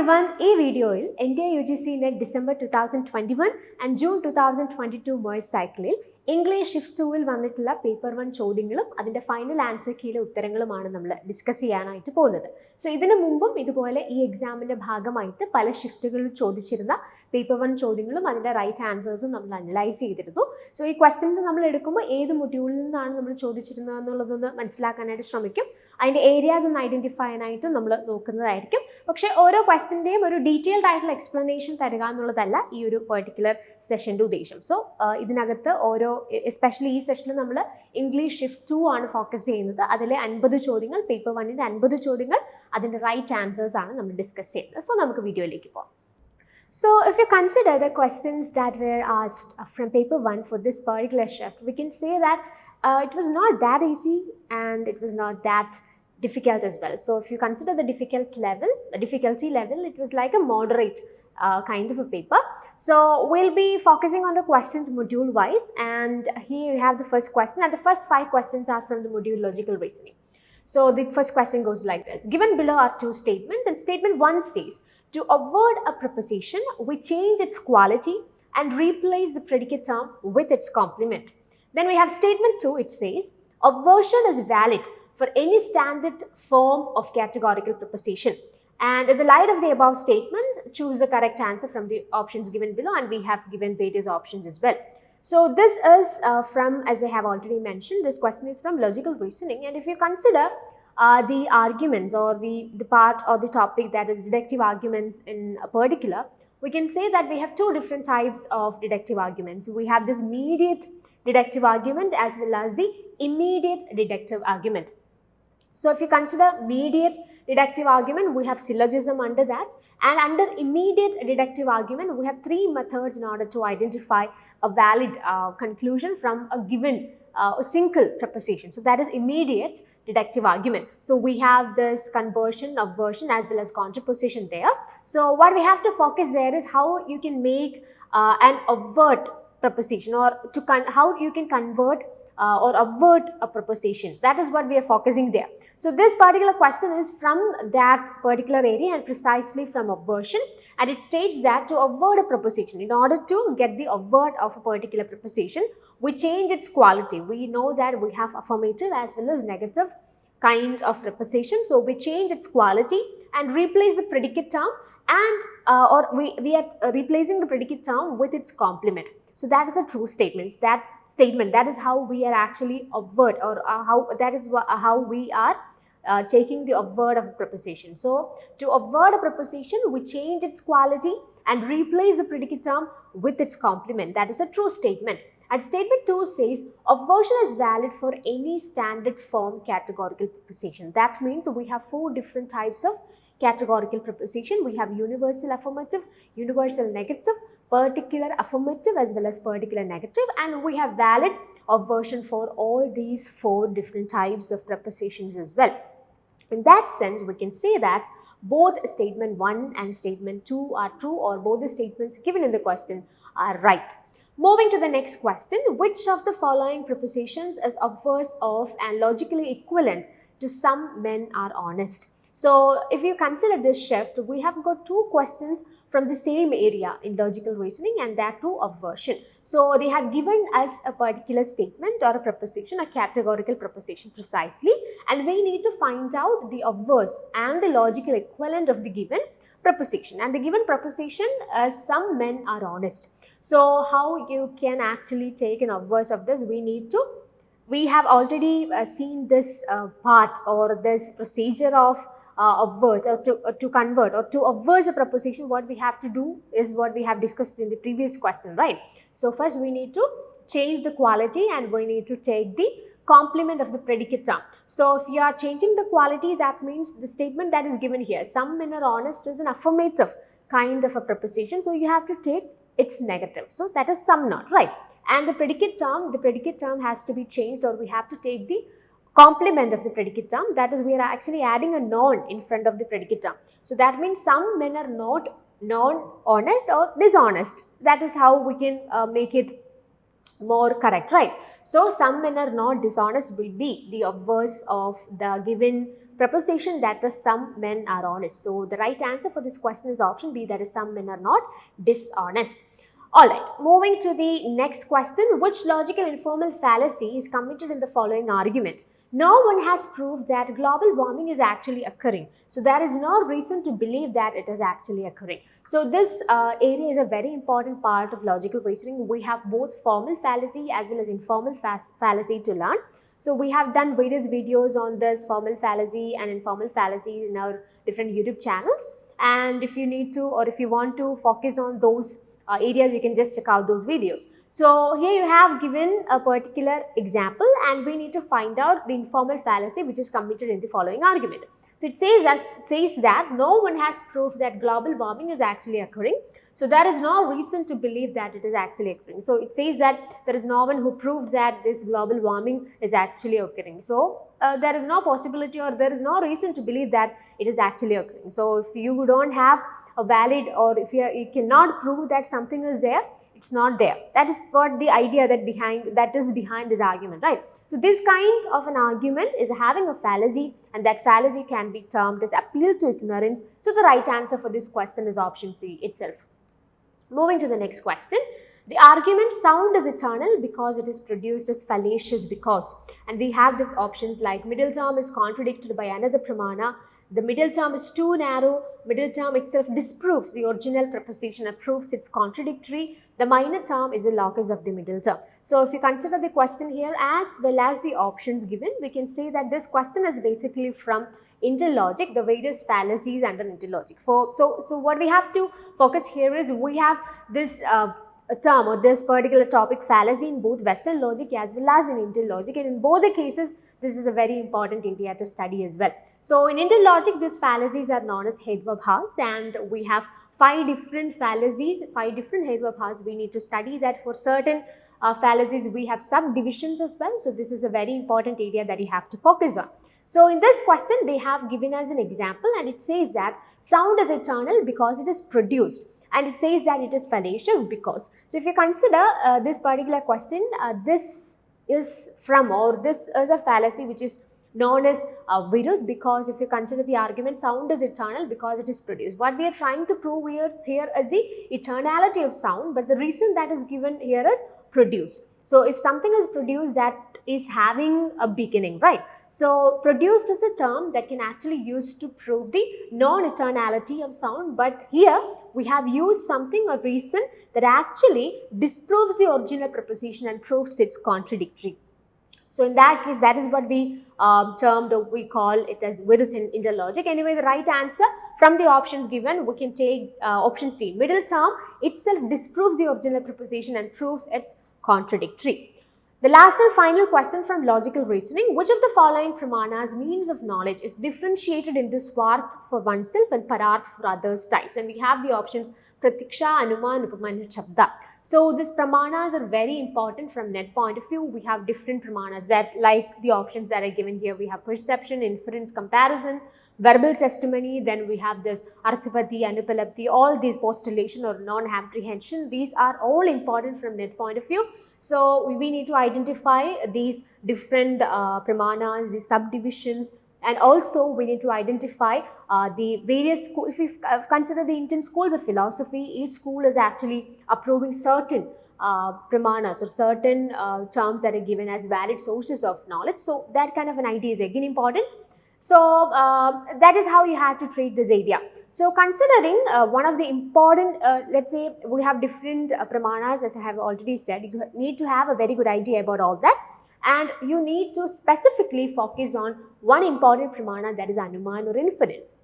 everyone, this video is NTA UGC in December 2021 and June 2022 merge cycle. English Shift 2 will വന്നിട്ടുള്ള paper 1 ചോദ്യങ്ങളും അതിന്റെ final answer കീയിലെ ഉത്തരങ്ങളുമാണ് നമ്മൾ discuss ചെയ്യാനായിട്ട് പോകുന്നത്. So ഇതിനു മുമ്പും ഇതുപോലെ ഈ എക്സാമിന്റെ ഭാഗമായിട്ട് പല ഷിഫ്റ്റുകളിൽ ചോദിച്ചിരുന്ന പേപ്പർ 1 ചോദ്യങ്ങളും അതിന്റെ റൈറ്റ് ആൻസേഴ്സും നമ്മൾ അനലൈസ് ചെയ്തിരുന്നു. സോ ഈ ക്വസ്റ്റ്യൻസ് നമ്മൾ എടുക്കുമ്പോൾ ഏത് മൊഡ്യൂളിൽ നിന്നാണ് നമ്മൾ ചോദിച്ചിരുന്നത് എന്നുള്ളതൊന്ന് മനസ്സിലാക്കാനായിട്ട് ശ്രമിക്കും. അതിൻ്റെ ഏരിയാസ് ഒന്ന് ഐഡൻറ്റിഫൈ ചെയ്യാനായിട്ടും നമ്മൾ നോക്കുന്നതായിരിക്കും. പക്ഷേ ഓരോ ക്വസ്റ്റ്യൻ്റെയും ഒരു ഡീറ്റെയിൽഡ് ആയിട്ടുള്ള എക്സ്പ്ലനേഷൻ തരിക എന്നുള്ളതല്ല ഈ ഒരു പെർട്ടിക്കുലർ സെഷൻ്റെ ഉദ്ദേശം. സോ ഇതിനകത്ത് ഓരോ എസ്പെഷ്യലി ഈ സെഷനിൽ നമ്മൾ ഇംഗ്ലീഷ് ഷിഫ്റ്റ് 2 ആണ് ഫോക്കസ് ചെയ്യുന്നത്. അതിലെ 50 ചോദ്യങ്ങൾ, പേപ്പർ 1ൻ്റെ 50 ചോദ്യങ്ങൾ, അതിൻ്റെ റൈറ്റ് ആൻസേഴ്സ് ആണ് നമ്മൾ ഡിസ്കസ് ചെയ്യുന്നത്. സോ നമുക്ക് വീഡിയോയിലേക്ക് പോകാം. So if you consider the questions that were asked from paper 1 for this particular shift, we can say that it was not that easy and it was not that difficult as well. So if you consider the difficulty level, it was like a moderate kind of a paper. So we'll be focusing on the questions module wise, and here you have the first question, and the first 5 questions are from the module logical reasoning. So the first question goes like this: given below are 2 statements, and statement 1 says, to avoid a preposition, we change its quality and replace the predicate term with its complement. Then we have statement 2, it says, aversion is valid for any standard form of categorical preposition. And in the light of the above statements, choose the correct answer from the options given below, and we have given various options as well. So this is from, as I have already mentioned, this question is from logical reasoning. And if you consider the arguments or the part or the topic that is deductive arguments in particular, we can say that we have 2 different types of deductive arguments. We have this mediate deductive argument as well as the immediate deductive argument. So if you consider mediate deductive argument, we have syllogism under that, and under immediate deductive argument we have 3 methods in order to identify a valid conclusion from a given single preposition. So that is immediate deductive argument. So we have this conversion, aversion as well as contraposition there. So what we have to focus there is how you can make an avert preposition, or to how you can convert or avert a preposition. That is what we are focusing there. So this particular question is from that particular area and precisely from aversion, and it states that to avert a preposition, in order to get the avert of a particular preposition, we change its quality. We know that we have affirmative as well as negative kind of preposition. So we change its quality and replace the predicate term, and or we are replacing the predicate term with its complement. So that is a true statement. That is how we are actually avert, or how we are taking the avert of a preposition. So to avert a preposition, we change its quality and replace the predicate term with its complement. That is a true statement. And statement 2 says, aversion is valid for any standard form categorical preposition. That means we have 4 different types of categorical preposition. We have universal affirmative, universal negative, particular affirmative as well as particular negative, and we have valid aversion for all these 4 different types of prepositions as well. In that sense, we can say that both statement 1 and statement 2 are true, or both the statements given in the question are right. Moving to the next question, which of the following prepositions is obverse of and logically equivalent to some men are honest? So if you consider this shift, we have got 2 questions from the same area in logical reasoning, and that too aversion. So they have given us a particular statement or a preposition, a categorical preposition precisely, and we need to find out the obverse and the logical equivalent of the given preposition. And the given preposition, some men are honest. So how you can actually take an obverse of this? We have already seen this part or this procedure of obverse, or to convert or to obverse a preposition. What we have to do is what we have discussed in the previous question, right? So first we need to change the quality, and we need to take the complement of the predicate term. So if you are changing the quality, that means the statement that is given here, some men are honest, is an affirmative kind of a preposition, so you have to take its negative. So that is some not, right? And the predicate term has to be changed, or we have to take the complement of the predicate term. That is, we are actually adding a noun in front of the predicate term. So that means some men are not non-honest or dishonest. That is how we can make it more correct, right? So some men are not dishonest will be the obverse of the given preposition that is some men are honest. So the right answer for this question is option B, that is some men are not dishonest. Alright, moving to the next question. Which logical informal fallacy is committed in the following argument? No one has proved that global warming is actually occurring. So there is no reason to believe that it is actually occurring. So this area is a very important part of logical reasoning. We have both formal fallacy as well as informal fallacy to learn. So we have done various videos on this formal fallacy and informal fallacy in our different YouTube channels. And if you need to, or if you want to focus on those areas, you can just check out those videos. So here you have given a particular example and we need to find out the informal fallacy which is committed in the following argument. So it says that no one has proved that global warming is actually occurring. So there is no reason to believe that it is actually occurring. So it says that there is no one who proved that this global warming is actually occurring. So there is no possibility or there is no reason to believe that it is actually occurring. So if you don't have a valid, or if you cannot prove that something is there, it's not there. That is what the idea that is behind this argument, right? So this kind of an argument is having a fallacy, and that fallacy can be termed as appeal to ignorance. So the right answer for this question is option C itself. Moving to the next question. The argument sound is eternal because it is produced as fallacious because, and we have the options like middle term is contradicted by another pramana, the middle term is too narrow, middle term itself disproves the original proposition and proves it's contradictory, the minor term is the locus of the middle term. So if you consider the question here as well as the options given, we can say that this question is basically from interlogic, the various fallacies under interlogic. So what we have to focus here is we have this term or this particular topic fallacy in both Western logic as well as in interlogic, and in both the cases this is a very important area to study as well. So in interlogic, these fallacies are known as Hedvabhas, and we have 5 different fallacies, 5 different Hedvabhas. We need to study that. For certain fallacies we have subdivisions as well. So this is a very important area that you have to focus on. So in this question they have given us an example, and it says that sound is eternal because it is produced, and it says that it is fallacious because. So if you consider this particular question, this is from, or this is a fallacy which is known as Viruddh, because if you consider the argument sound is eternal because it is produced. What we are trying to prove here is the eternality of sound, but the reason that is given here is produced. So if something is produced, that is having a beginning, right? So produced is a term that can actually use to prove the non-eternality of sound, but here we have used something, a reason that actually disproves the original proposition and proves it's contradictory. So in that case, that is what we termed, or we call it as Viruddh in interlogic. Anyway, the right answer from the options given, we can take option C. Middle term itself disproves the original proposition and proves it's contradictory. The last and final question from logical reasoning. Which of the following pramanas, means of knowledge, is differentiated into swarth for oneself and pararth for others types? And we have the options Pratiksha, Anuman, Upamanu, Shabda. So these pramanas are very important from net point of view. We have different pramanas that, like the options that are given here, we have perception, inference, comparison, verbal testimony, then we have this arthapati, anupalapti, all these postulation or non-apprehension. These are all important from net point of view. So we need to identify these different pramanas, the subdivisions, and also we need to identify the various schools. If we consider the Indian schools of philosophy, each school is actually approving certain pramanas or certain terms that are given as valid sources of knowledge. So that kind of an idea is again important. So that is how you have to treat this area. So considering one of the important, let's say we have different pramanas, as I have already said, you need to have a very good idea about all that. And you need to specifically focus on one important pramana, that is Anuman or inference.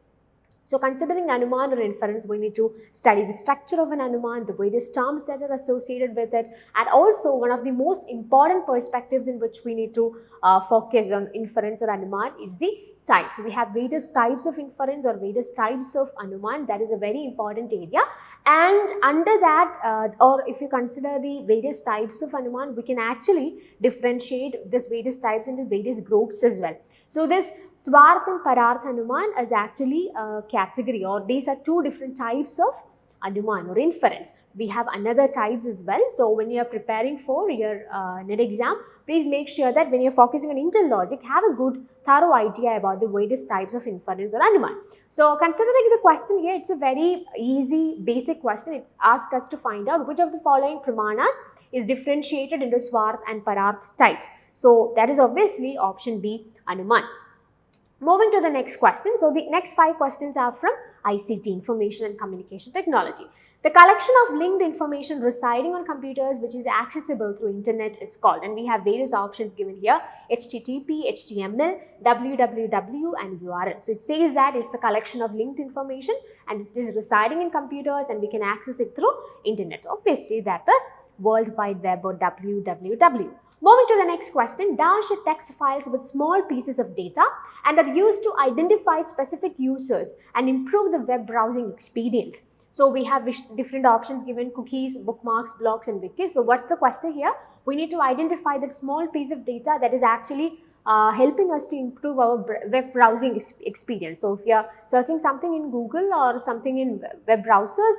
So considering Anuman or inference, we need to study the structure of an Anuman, the various terms that are associated with it, and also one of the most important perspectives in which we need to focus on inference or Anuman is the type. So we have various types of inference or various types of Anuman. That is a very important area. And under that, or if you consider the various types of Anuman, we can actually differentiate these various types into various groups as well. So this Swarth and Pararth Anuman is actually a category, or these are two different types of Anuman or inference. We have another types as well. So when you are preparing for your NET exam, please make sure that when you're focusing on interlogic, have a good thorough idea about the various types of inference or Anuman. So considering the question here, it's a very easy basic question. It's asked us to find out which of the following pramanas is differentiated into Swarth and Pararth types. So that is obviously option B, Anuman. Moving to the next question. So the next 5 questions are from ICT, Information and Communication Technology. The collection of linked information residing on computers which is accessible through internet is called, and we have various options given here: HTTP, HTML, www and URL. So it says that it's a collection of linked information and it is residing in computers and we can access it through internet. Obviously that is World Wide Web or www. Moving to the next question, dash text files with small pieces of data and are used to identify specific users and improve the web browsing experience. So we have different options given: cookies, bookmarks, blogs and wikis. So what's the question here? We need to identify that small piece of data that is actually helping us to improve our web browsing experience. So if you are searching something in Google or something in web browsers,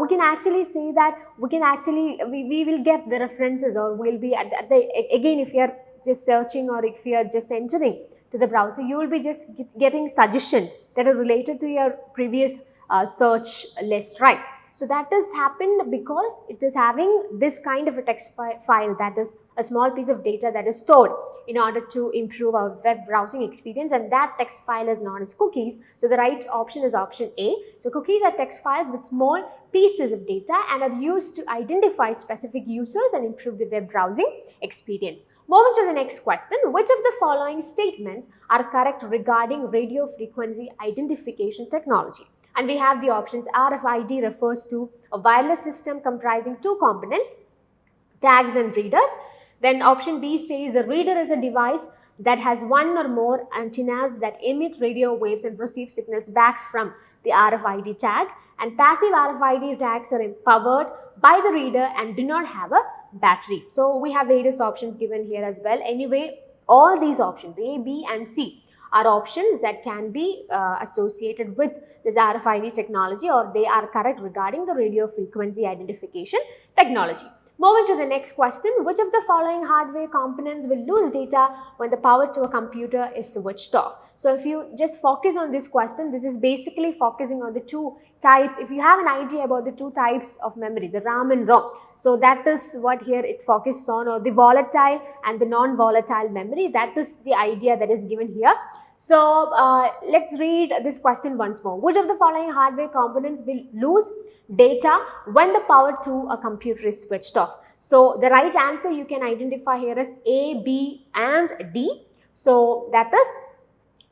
we can actually say that we will get the references, or we'll be again, if you are just searching or if you are just entering to the browser, you will be just getting suggestions that are related to your previous search list, right? So that has happened because it is having this kind of a text file, that is a small piece of data that is stored in order to improve our web browsing experience, and that text file is known as cookies. So the right option is option A. So cookies are text files with small pieces of data and are used to identify specific users and improve the web browsing experience. Moving to the next question, which of the following statements are correct regarding radio frequency identification technology? And we have the options: RFID refers to a wireless system comprising 2 components, tags and readers. Then option B says the reader is a device that has 1 or more antennas that emit radio waves and receive signals back from the RFID tag. And passive RFID tags are powered by the reader and do not have a battery. So we have various options given here as well. Anyway, all these options A, B and C are options that can be associated with this RFID technology, or they are correct regarding the radio frequency identification technology. Moving to the next question, which of the following hardware components will lose data when the power to a computer is switched off? So if you just focus on this question, this is basically focusing on the 2 types. If you have an idea about the 2 types of memory, the RAM and ROM, so that is what here it focuses on, or the volatile and the non-volatile memory. That is the idea that is given here. So let's read this question once more. Which of the following hardware components will lose data when the power to a computer is switched off? So the right answer you can identify here is A, B and D. So that is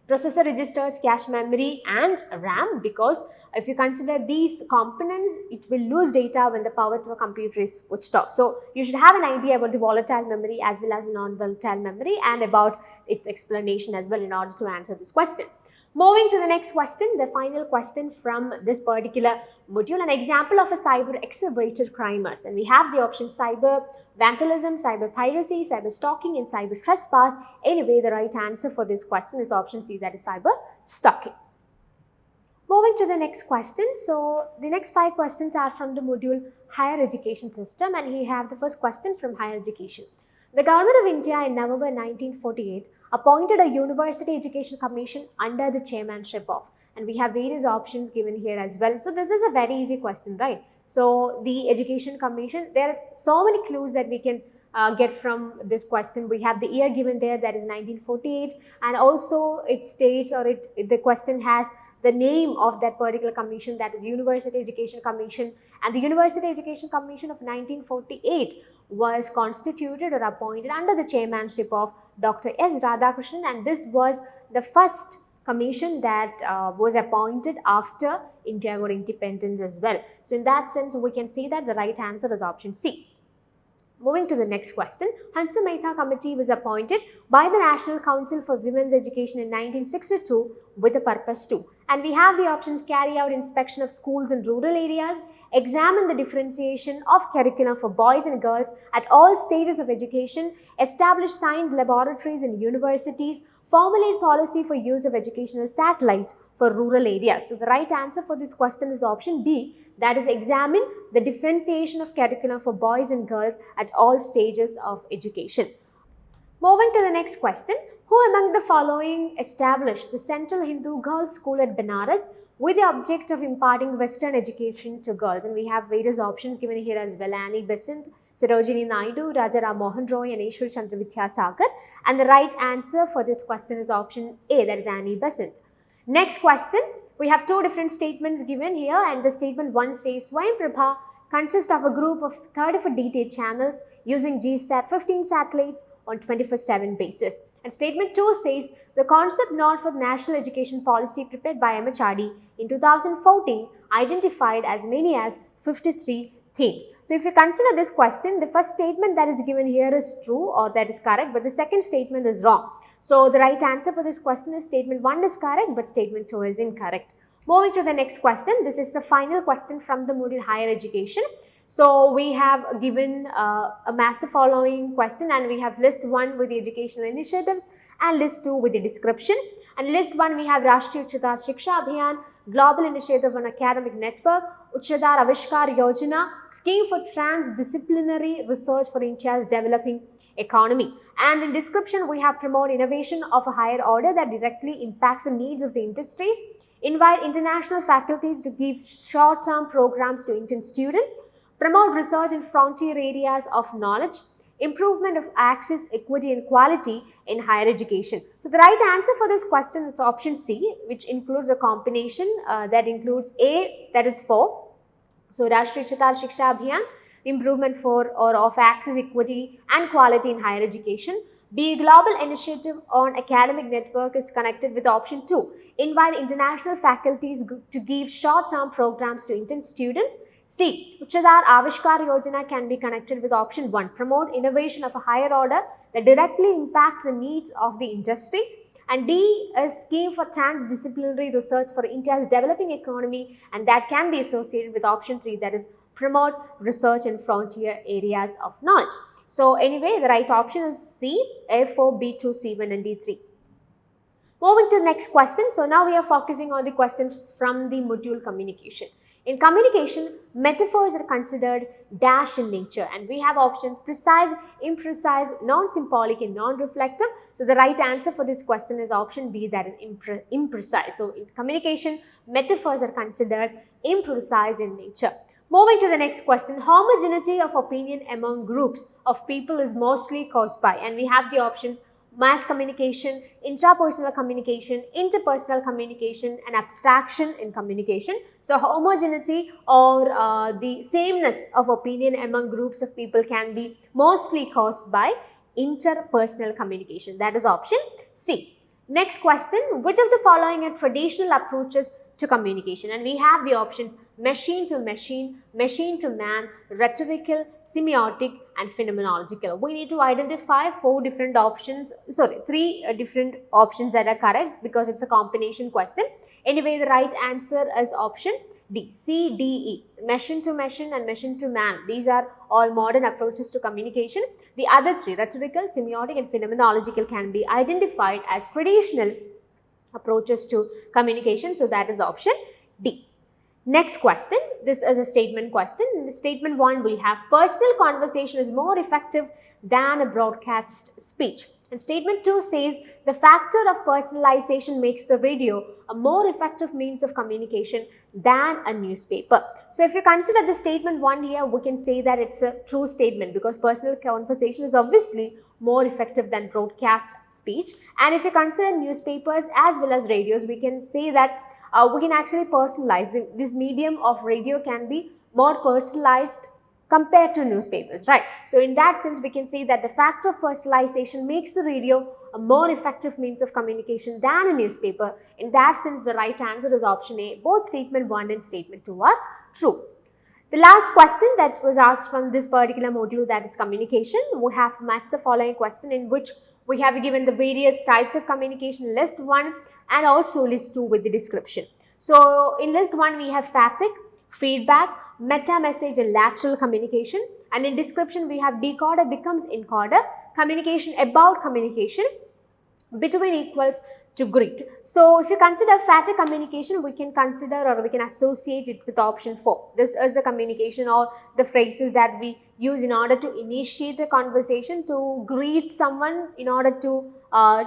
processor registers, cache memory and RAM, because if you consider these components, it will lose data when the power to a computer is switched off. So you should have an idea about the volatile memory as well as non-volatile memory and about its explanation as well in order to answer this question. Moving to the next question, the final question from this particular module, an example of a cyber exacerbated crimes, and we have the options cyber vandalism, cyber piracy, cyber stalking and cyber trespass. Anyway, the right answer for this question is option C, that is cyber stalking. Moving to the next question. So the next 5 questions are from the module Higher Education System, and we have the first question from Higher Education. The Government of India in November 1948 appointed a University Education Commission under the chairmanship of, and we have various options given here as well. So this is a very easy question, right? So the Education Commission, there are so many clues that we can get from this question. We have the year given there, that is 1948, and also it states, or the question has the name of that particular commission, that is University Education Commission, and the University Education Commission of 1948 was constituted or appointed under the chairmanship of Dr. S. Radhakrishnan, and this was the first commission that was appointed after India got independence as well. So in that sense, we can say that the right answer is option C. Moving to the next question, Hansa Mehta Committee was appointed by the National Council for Women's Education in 1962 with a purpose to, and we have the options: carry out inspection of schools in rural areas, examine the differentiation of curriculum for boys and girls at all stages of education, establish science laboratories in universities, formulate policy for use of educational satellites for rural areas. So the right answer for this question is option B, that is examine the differentiation of curriculum for boys and girls at all stages of education. Moving to the next question, who among the following established the Central Hindu Girls' School at Banaras with the object of imparting Western education to girls? And we have various options given here as well: Annie Besant, Sarojini Naidu, Raja Ram Mohan Roy, and Ishwar Chandra Vidyasagar. And the right answer for this question is option A, that is Annie Besant. Next question, we have two different statements given here, and the statement 1 says Swayam Prabha consists of a group of 34 DTH channels using GSAT 15 satellites on 24/7 basis. And statement 2 says the concept note for the National Education Policy prepared by MHRD in 2014 identified as many as 53 themes. So if you consider this question, the first statement that is given here is true, or that is correct, but the second statement is wrong. So the right answer for this question is statement 1 is correct, but statement 2 is incorrect. Moving to the next question, this is the final question from the Moodle Higher Education. So we have given a match the following question, and we have list 1 with the educational initiatives and list 2 with the description. And list 1 we have Rashtriya Uchchadar Shiksha Abhiyan, Global Initiative on Academic Network, Uchchadar Avishkar Yojana, Scheme for Transdisciplinary Research for India's Developing Economy. And in description we have promote innovation of a higher order that directly impacts the needs of the industries, invite international faculties to give short-term programs to Indian students, promote research in frontier areas of knowledge, improvement of access, equity and quality in higher education. So the right answer for this question is option C, which includes a combination that includes A, that is 4. So Rashtriya Uchchadar Shiksha Abhiyan, improvement for or of access, equity and quality in higher education. B, global initiative on academic network is connected with option 2, invite international faculties to give short-term programs to Indian students. C, Uchchadar Avishkar Yojana can be connected with option 1, promote innovation of a higher order that directly impacts the needs of the industries. And D is scheme for transdisciplinary research for India's developing economy, and that can be associated with option 3, that is promote research in frontier areas of knowledge. So anyway, the right option is C, A4, B2, C1 and D3. Moving to the next question. So now we are focusing on the questions from the module communication. In communication, metaphors are considered dash in nature, and we have options precise, imprecise, non-symbolic and non-reflective. So the right answer for this question is option B, that is imprecise. So in communication, metaphors are considered imprecise in nature. Moving to the next question, homogeneity of opinion among groups of people is mostly caused by, and we have the options mass communication, intrapersonal communication, interpersonal communication and abstraction in communication. So homogeneity or the sameness of opinion among groups of people can be mostly caused by interpersonal communication. That is option C. Next question, which of the following are traditional approaches to communication? And we have the options machine to machine, machine to man, rhetorical, semiotic and phenomenological. We need to identify three different options that are correct because it's a combination question. Anyway, the right answer is option D, C, D, E. Machine to machine and machine to man. These are all modern approaches to communication. The other three, rhetorical, semiotic and phenomenological, can be identified as traditional approaches to communication. So that is option D. Next question, this is a statement question. In the statement 1, we have personal conversation is more effective than a broadcast speech. And statement 2 says the factor of personalization makes the radio a more effective means of communication than a newspaper. So if you consider the statement 1 here, we can say that it's a true statement because personal conversation is obviously more effective than broadcast speech. And if you consider newspapers as well as radios, we can say that we can actually personalize. This medium of radio can be more personalized compared to newspapers, right? So in that sense, we can say that the factor of personalization makes the radio a more effective means of communication than a newspaper. In that sense, the right answer is option A. Both statement 1 and statement 2 are true. The last question that was asked from this particular module, that is communication, we have matched the following question in which we have given the various types of communication, list 1 and also list 2 with the description. So in list 1, we have phatic, feedback, meta message and lateral communication, and in description we have decoder becomes encoder, communication about communication, between equals to greet. So if you consider fata communication, we can consider or we can associate it with option 4. This is the communication or the phrases that we use in order to initiate a conversation, to greet someone, in order to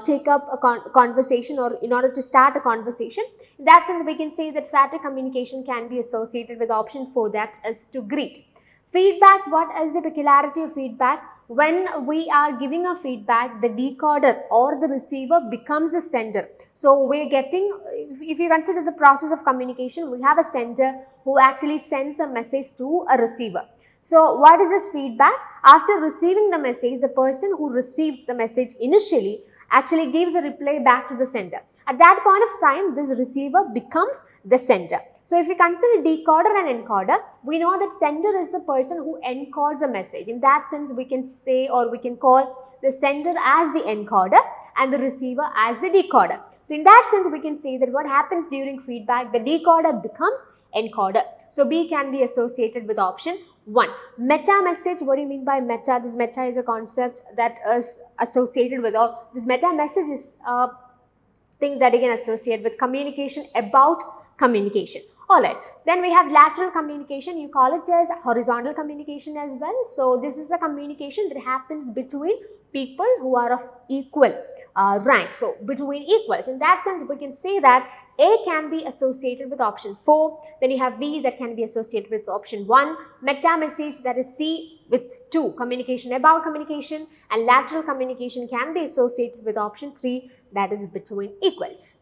take up a conversation, or in order to start a conversation. In that sense, we can say that fata communication can be associated with option 4, that is to greet. Feedback, what is the peculiarity of feedback? When we are giving a feedback, the decoder or the receiver becomes a sender. So we're getting, if you consider the process of communication, we have a sender who actually sends a message to a receiver. So what is this feedback? After receiving the message, the person who received the message initially actually gives a reply back to the sender. At that point of time, this receiver becomes the sender. So if we consider decoder and encoder, we know that sender is the person who encodes a message. In that sense, we can say, or we can call the sender as the encoder and the receiver as the decoder. So in that sense, we can say that what happens during feedback, the decoder becomes encoder. So B can be associated with option 1. Meta message, what do you mean by meta? This meta is a concept that is associated with, or this meta message is a thing that you can associate with communication about communication. Alright, then we have lateral communication. You call it as horizontal communication as well. So this is a communication that happens between people who are of equal rank. So between equals. In that sense, we can say that A can be associated with option 4. Then you have B that can be associated with option 1. Meta message, that is C, with 2. Communication about communication. And lateral communication can be associated with option 3, that is between equals.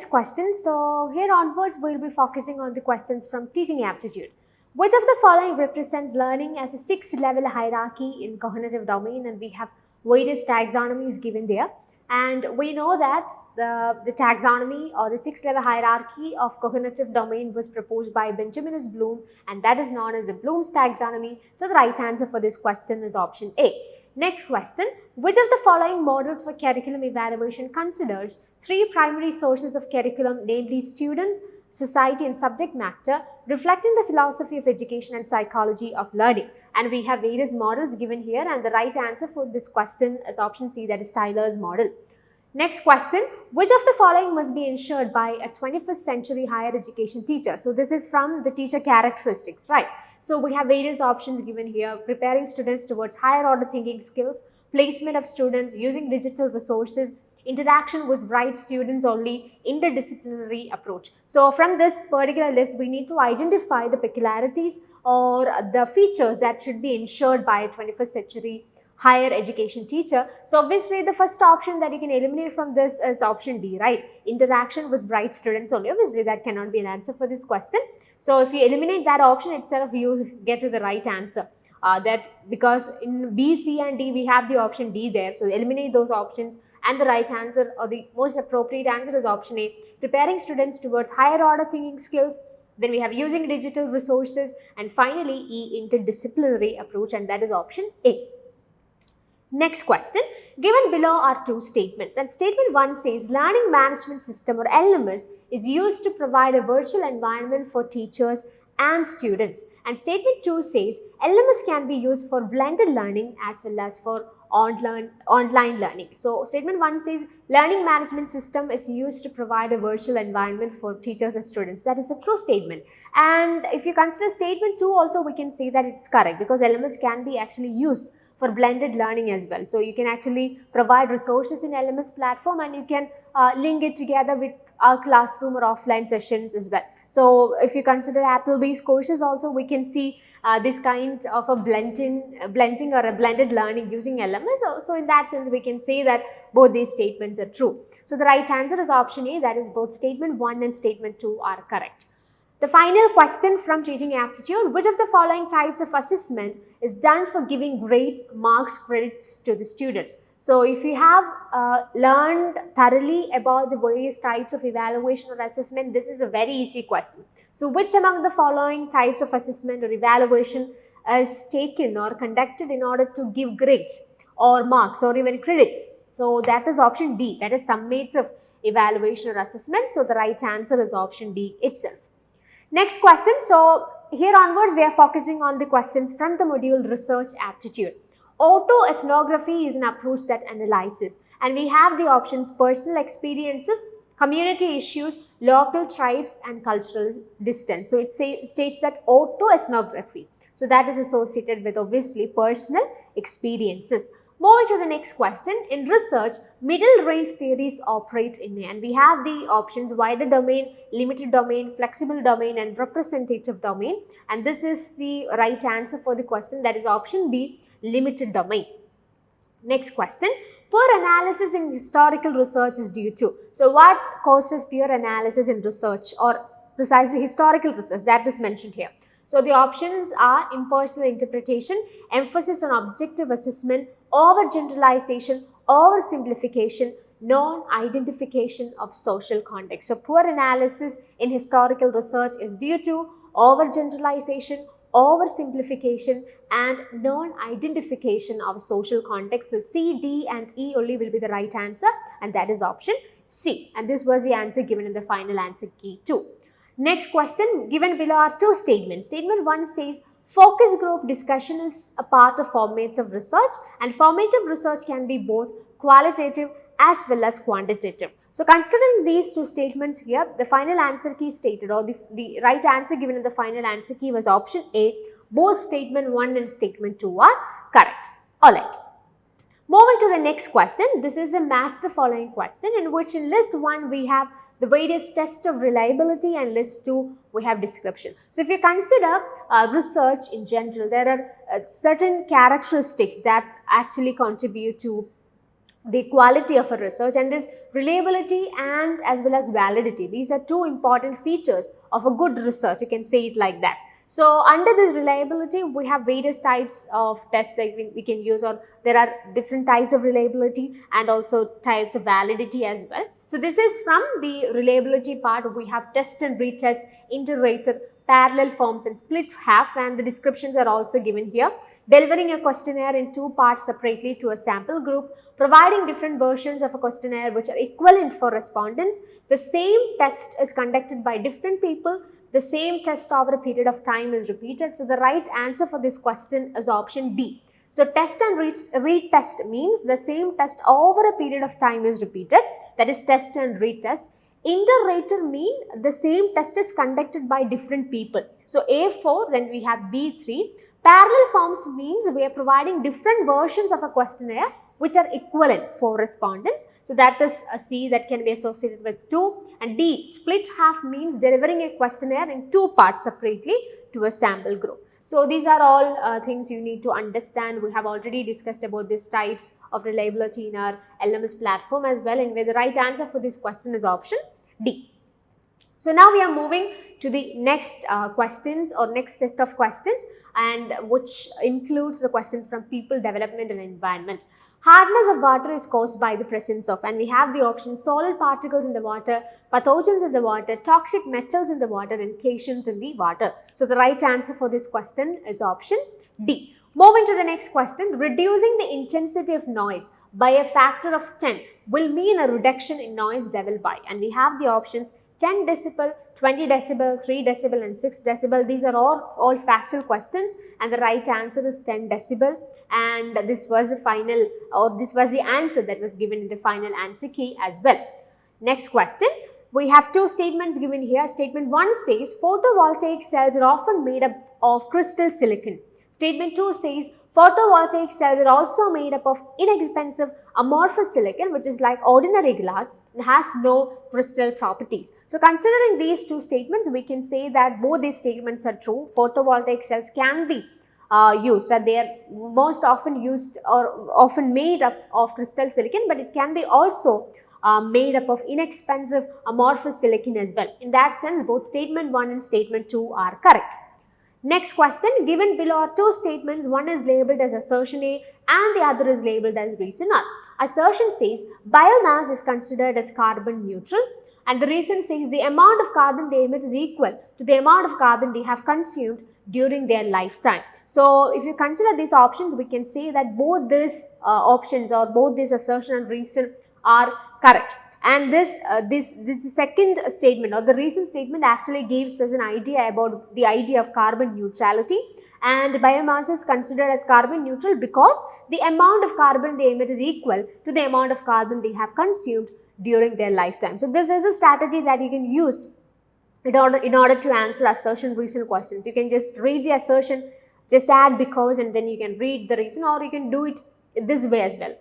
Question. So here onwards, we will be focusing on the questions from Teaching Aptitude. Which of the following represents learning as a 6-level hierarchy in cognitive domain? And we have various taxonomies given there. And we know that the taxonomy or the 6-level hierarchy of cognitive domain was proposed by Benjamin Bloom, and that is known as the Bloom's taxonomy. So the right answer for this question is option A. Next question, which of the following models for curriculum evaluation considers 3 primary sources of curriculum, namely students, society and subject matter, reflecting the philosophy of education and psychology of learning? And we have various models given here, and the right answer for this question is option C, that is Tyler's model. Next question, which of the following must be ensured by a 21st century higher education teacher? So this is from the teacher characteristics, right? So we have various options given here: preparing students towards higher order thinking skills, placement of students, using digital resources, interaction with bright students only, interdisciplinary approach. So from this particular list, we need to identify the peculiarities or the features that should be ensured by a 21st century higher education teacher. So obviously the first option that you can eliminate from this is option D, right? Interaction with bright students only. Obviously that cannot be an answer for this question. So if you eliminate that option itself, you will get to the right answer. Because in B, C and D we have the option D there. So eliminate those options, and the right answer or the most appropriate answer is option A, preparing students towards higher order thinking skills. Then we have using digital resources, and finally E, interdisciplinary approach, and that is option A. Next question, given below are 2 statements, and statement 1 says learning management system or LMS is used to provide a virtual environment for teachers and students, and statement 2 says LMS can be used for blended learning as well as for online learning. So statement 1 says learning management system is used to provide a virtual environment for teachers and students. That is a true statement, and if you consider statement 2 also, we can say that it's correct, because LMS can be actually used for blended learning as well. So you can actually provide resources in LMS platform, and you can link it together with our classroom or offline sessions as well. So if you consider Apple-based courses also, we can see this kind of a blending or a blended learning using LMS. So in that sense, we can say that both these statements are true. So the right answer is option A, that is both statement 1 and statement 2 are correct. The final question from Teaching Aptitude, which of the following types of assessment is done for giving grades, marks, credits to the students? So if you have learned thoroughly about the various types of evaluation or assessment, this is a very easy question. So which among the following types of assessment or evaluation is taken or conducted in order to give grades or marks or even credits? So that is option D, that is summative evaluation or assessment. So the right answer is option D itself. Next question, so here onwards we are focusing on the questions from the module Research Aptitude. Autoethnography is an approach that analyzes, and we have the options personal experiences, community issues, local tribes and cultural distance. So it states that autoethnography, so that is associated with obviously personal experiences. Moving to the next question, in research, middle range theories operate in, and we have the options wider domain, limited domain, flexible domain and representative domain, and this is the right answer for the question, that is option B, limited domain. Next question, poor analysis in historical research is due to. So what causes poor analysis in research, or precisely historical research, that is mentioned here. So the options are impersonal interpretation, emphasis on objective assessment, overgeneralization, oversimplification, non-identification of social context. So poor analysis in historical research is due to overgeneralization, oversimplification and non-identification of social context. So C, D and E only will be the right answer, and that is option C. And this was the answer given in the final answer key 2. Next question, given below are 2 statements. Statement 1 says focus group discussion is a part of formative research, and formative research can be both qualitative as well as quantitative. So considering these 2 statements here, the final answer key stated, or the right answer given in the final answer key was option A. Both statement 1 and statement 2 are correct. Alright. Moving to the next question, this is a match the following question, in which in list 1 we have the various tests of reliability, and list 2 we have description. So if you consider research in general, there are certain characteristics that actually contribute to the quality of a research, and this reliability and as well as validity. These are 2 important features of a good research, you can say it like that. So under this reliability, we have various types of tests that we can use, or there are different types of reliability and also types of validity as well. So this is from the reliability part. We have test and retest, iterator, parallel forms and split half, and the descriptions are also given here. Delivering a questionnaire in two parts separately to a sample group, providing different versions of a questionnaire which are equivalent for respondents. The same test is conducted by different people. The same test over a period of time is repeated. So the right answer for this question is option D. So test and retest means the same test over a period of time is repeated. That is test and retest. Iterator mean the same test is conducted by different people. So A4, then we have B3. Parallel forms means we are providing different versions of a questionnaire which are equivalent for respondents. So that is a C that can be associated with 2. And D, split half means delivering a questionnaire in two parts separately to a sample group. So these are all things you need to understand. We have already discussed about these types of reliability in our LMS platform as well, and where the right answer for this question is option D. So now we are moving to the next questions or next set of questions, and which includes the questions from people, development and environment. Hardness of water is caused by the presence of, and we have the options solid particles in the water, pathogens in the water, toxic metals in the water and cations in the water. So the right answer for this question is option D. Moving to the next question, reducing the intensity of noise by a factor of 10 will mean a reduction in noise level by, and we have the options 10 decibel, 20 decibel, 3 decibel and 6 decibel. These are all factual questions, and the right answer is 10 decibel. And this was the final, or this was the answer that was given in the final answer key as well. Next question, we have two statements given here. Statement 1 says photovoltaic cells are often made up of crystal silicon. Statement 2 says photovoltaic cells are also made up of inexpensive amorphous silicon, which is like ordinary glass and has no crystal properties. So considering these two statements, we can say that both these statements are true. Photovoltaic cells can be used, that they are most often used or often made up of crystal silicon, but it can be also made up of inexpensive amorphous silicon as well. In that sense, both statement 1 and statement 2 are correct. Next question, given below are two statements, one is labeled as assertion A and the other is labeled as reason R. Assertion says biomass is considered as carbon neutral, and the reason says the amount of carbon they emit is equal to the amount of carbon they have consumed during their lifetime. So if you consider these options, we can say that both these options or both this assertion and reason are correct. And this second statement or the reason statement actually gives us an idea about the idea of carbon neutrality, and biomass is considered as carbon neutral because the amount of carbon they emit is equal to the amount of carbon they have consumed during their lifetime. So this is a strategy that you can use in order to answer assertion reason questions. You can just read the assertion, just add because, and then you can read the reason, or you can do it this way as well.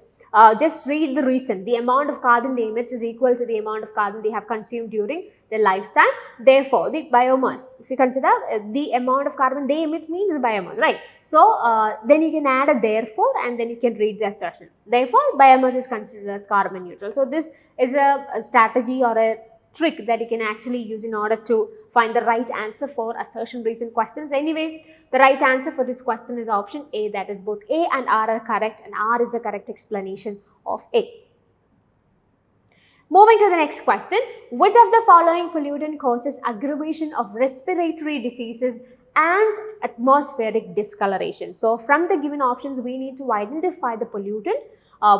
Just read the reason. The amount of carbon they emit is equal to the amount of carbon they have consumed during their lifetime. Therefore, the biomass, if you consider the amount of carbon they emit means biomass, right? So, then you can add a therefore and then you can read the assertion. Therefore, biomass is considered as carbon neutral. So, this is a strategy or a trick that you can actually use in order to find the right answer for assertion reason questions. Anyway, the right answer for this question is option A, that is both A and R are correct, and R is the correct explanation of A. Moving to the next question, which of the following pollutant causes aggravation of respiratory diseases and atmospheric discoloration? So, from the given options, we need to identify the pollutant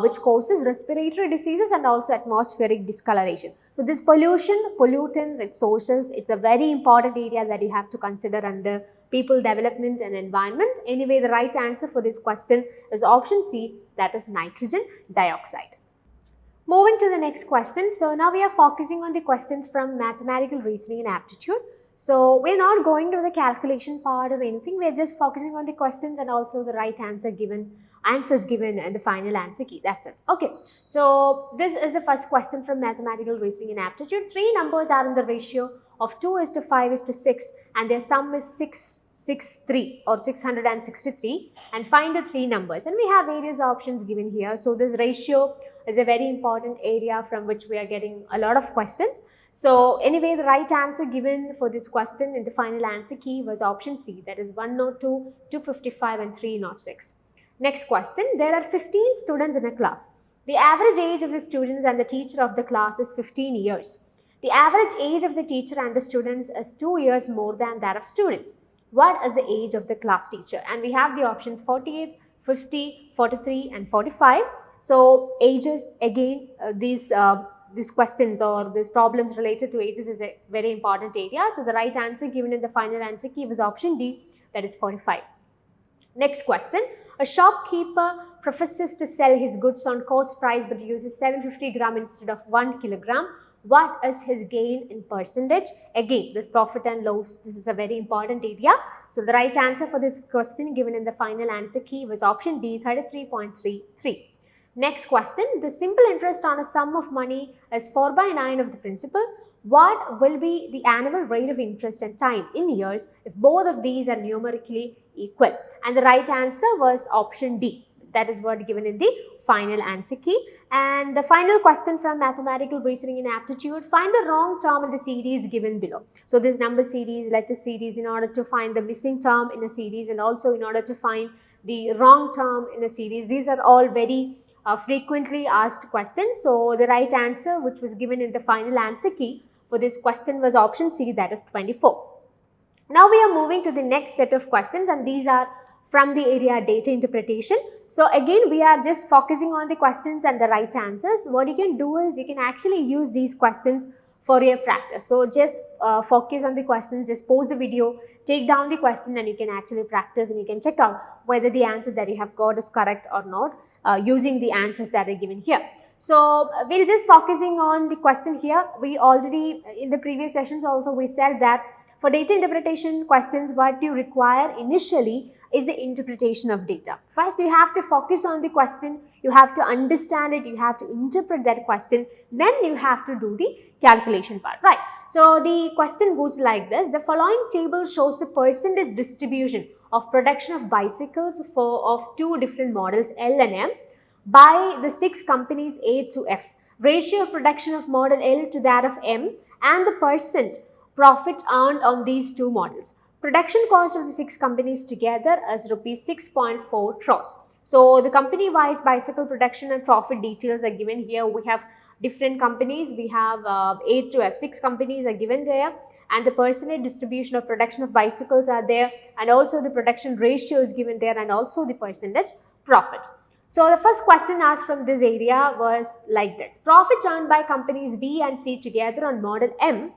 which causes respiratory diseases and also atmospheric discoloration. So, this pollution, pollutants, its sources, it's a very important area that you have to consider under people, development and environment. Anyway, the right answer for this question is option C, that is nitrogen dioxide. Moving to the next question. So, now we are focusing on the questions from mathematical reasoning and aptitude. So, we are not going to the calculation part or anything, we are just focusing on the questions and also the right answers given in the final answer key, that's it. Okay, so this is the first question from mathematical reasoning and aptitude. Three numbers are in the ratio of 2:5:6 and their sum is 663 or 663, and find the three numbers, and we have various options given here. So, this ratio is a very important area from which we are getting a lot of questions. So anyway, the right answer given for this question in the final answer key was option C, that is 102, 255 and 306. Next question, there are 15 students in a class. The average age of the students and the teacher of the class is 15 years. The average age of the teacher and the students is 2 years more than that of students. What is the age of the class teacher? And we have the options 48, 50, 43 and 45. So ages, again, these questions or these problems related to ages is a very important area. So the right answer given in the final answer key was option D, that is 45. Next question, a shopkeeper professes to sell his goods on cost price but uses 750 gram instead of 1 kilogram. What is his gain in percentage? Again, this profit and loss, this is a very important area. So the right answer for this question given in the final answer key was option D, 33.33. Next question, the simple interest on a sum of money is 4/9 of the principal. What will be the annual rate of interest and time in years if both of these are numerically equal? And the right answer was option D. That is what given in the final answer key. And the final question from mathematical reasoning and aptitude, find the wrong term in the series given below. So this number series, letter series, in order to find the missing term in a series and also in order to find the wrong term in a series. These are all very frequently asked questions. So the right answer which was given in the final answer key for this question was option C, that is 24. Now we are moving to the next set of questions, and these are from the area data interpretation. So again, we are just focusing on the questions and the right answers. What you can do is you can actually use these questions for your practice. So just focus on the questions, just pause the video, take down the question, and you can actually practice and you can check out whether the answer that you have got is correct or not using the answers that are given here. So we'll just focusing on the question here. We already in the previous sessions also we said that for data interpretation questions, what you require initially is the interpretation of data. First, you have to focus on the question, you have to understand it, you have to interpret that question, then you have to do the calculation part, right? So the question goes like this, the following table shows the percentage distribution of production of bicycles of two different models L and M by the 6 companies A to F. Ratio of production of model L to that of M and the percent profit earned on these two models. Production cost of the 6 companies together is rupees 6.4 crores. So the company wise bicycle production and profit details are given here. We have different companies. We have A to F, 6 companies are given there, and the percentage distribution of production of bicycles are there, and also the production ratio is given there, and also the percentage profit. So the first question asked from this area was like this. Profit earned by companies B and C together on model M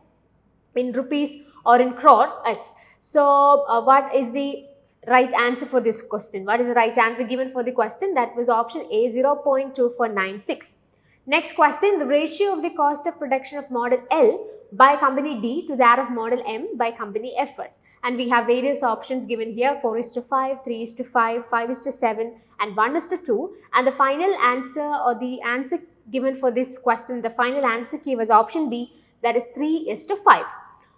in rupees or in crore S. So what is the right answer for this question? What is the right answer given for the question? That was option A, 0.2496. Next question, the ratio of the cost of production of model L by company D to that of model M by company FS. And we have various options given here, 4:5, 3:5, 5:7 and 1:2. And the final answer or the answer given for this question, the final answer key was option B, that is 3:5.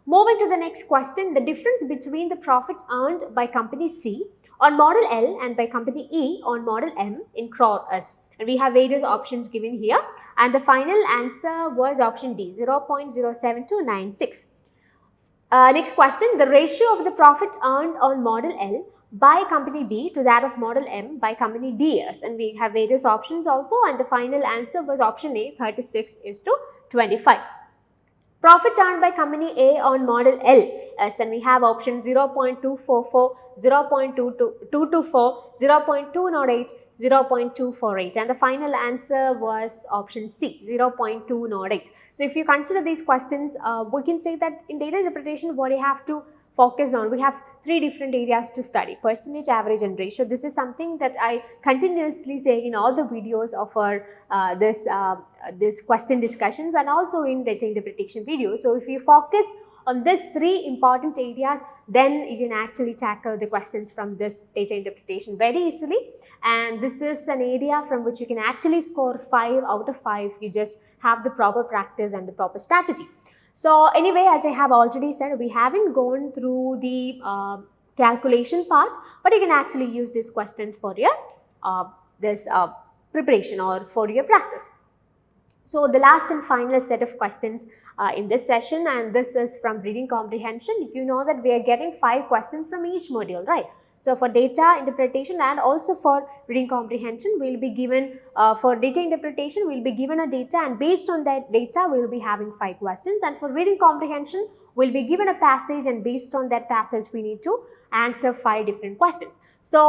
Moving to the next question, the difference between the profit earned by company C on model L and by company E on model M in crore S. And we have various options given here, and the final answer was option D, 0.07296. Next question, the ratio of the profit earned on model L by company B to that of model M by company DS, and we have various options also, and the final answer was option A, 36:25. Profit earned by company A on model L, and we have option 0.244, 0.224, 0.208, 0.248, and the final answer was option C, 0.208. So if you consider these questions, we can say that in data interpretation what you have to focus on, we have 3 different areas to study: percentage, average and ratio. This is something that I continuously say in all the videos of our this question discussions and also in data interpretation videos. So if you focus on these 3 important areas, then you can actually tackle the questions from this data interpretation very easily, and this is an area from which you can actually score 5 out of 5. You just have the proper practice and the proper strategy. So anyway, as I have already said, we haven't gone through the calculation part, but you can actually use these questions for your preparation or for your practice. So the last and final set of questions in this session, and this is from reading comprehension. You know that we are getting 5 questions from each module, right? So for data interpretation and also for reading comprehension, we will be given, for data interpretation, we will be given a data, and based on that data, we will be having 5 questions. And for reading comprehension, we will be given a passage, and based on that passage, we need to answer 5 different questions. So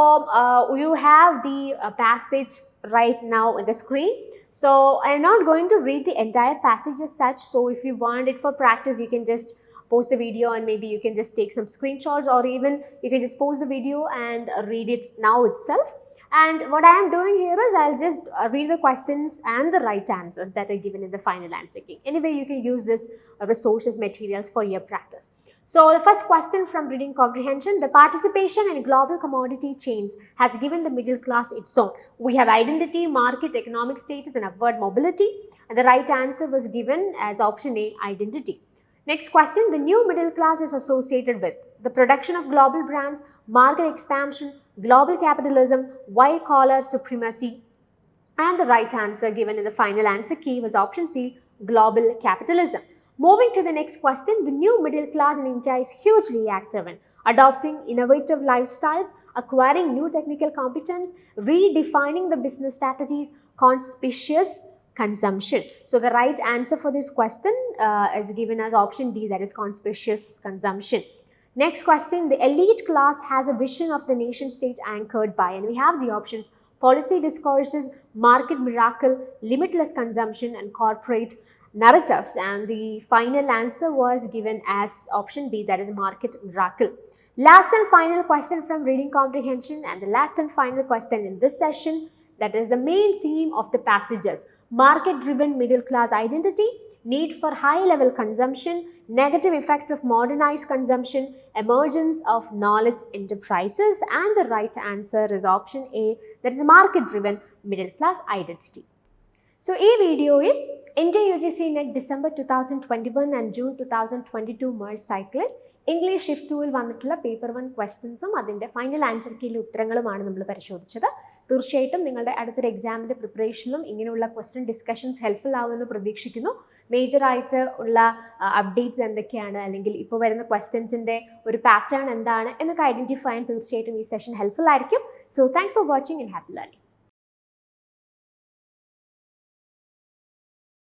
you have the passage right now on the screen. So I am not going to read the entire passage as such. So if you want it for practice, you can just pause the video and maybe you can just take some screenshots, or even you can just pause the video and read it now itself. And what I am doing here is I'll just read the questions and the right answers that are given in the final answer key. Anyway, you can use this resources materials for your practice. So the first question from reading comprehension: the participation in global commodity chains has given the middle class its own. We have identity, market, economic status, and upward mobility. And the right answer was given as option A, identity. Next question: the new middle class is associated with the production of global brands, market expansion, global capitalism, white collar supremacy. And the right answer given in the final answer key was option C, global capitalism. Moving to the next question: the new middle class in India is hugely active in adopting innovative lifestyles, acquiring new technical competence, redefining the business strategies, conspicuous consumption. So the right answer for this question is given as option D, that is conspicuous consumption. Next question: the elite class has a vision of the nation state anchored by, and we have the options: policy discourses, market miracle, limitless consumption, and corporate narratives. And the final answer was given as option B, that is market miracle. Last and final question from reading comprehension, and the last and final question in this session, that is the main theme of the passages: market driven middle class identity, need for high level consumption, negative effect of modernized consumption, emergence of knowledge enterprises. And the right answer is option A, that is market driven middle class identity. So this video il NTA UGC net December 2021 and June 2022 merge cycle English shift 2 ൽ വന്നിട്ടുള്ള paper 1 ക്വസ്റ്റ്യൻസും അതിൻ്റെ final answer കീയിലെ ഉത്തരങ്ങളുമാണ് നമ്മൾ പരിശോധിച്ചത്. തീർച്ചയായിട്ടും നിങ്ങളുടെ അടുത്തൊരു എക്സാമിൻ്റെ പ്രിപ്പറേഷനിലും ഇങ്ങനെയുള്ള ക്വസ്റ്റ്യൻ ഡിസ്കഷൻസ് ഹെൽപ്ഫുൾ ആവുമെന്ന് പ്രതീക്ഷിക്കുന്നു. മേജറായിട്ട് ഉള്ള അപ്ഡേറ്റ്സ് എന്തൊക്കെയാണ്, അല്ലെങ്കിൽ ഇപ്പോൾ വരുന്ന ക്വസ്റ്റ്യൻസിൻ്റെ ഒരു പാറ്റേൺ എന്താണ് എന്നൊക്കെ ഐഡൻറ്റിഫൈ ചെയ്യാൻ തീർച്ചയായിട്ടും ഈ സെഷൻ ഹെൽപ്ഫുൾ ആയിരിക്കും. So thanks for watching and happy learning.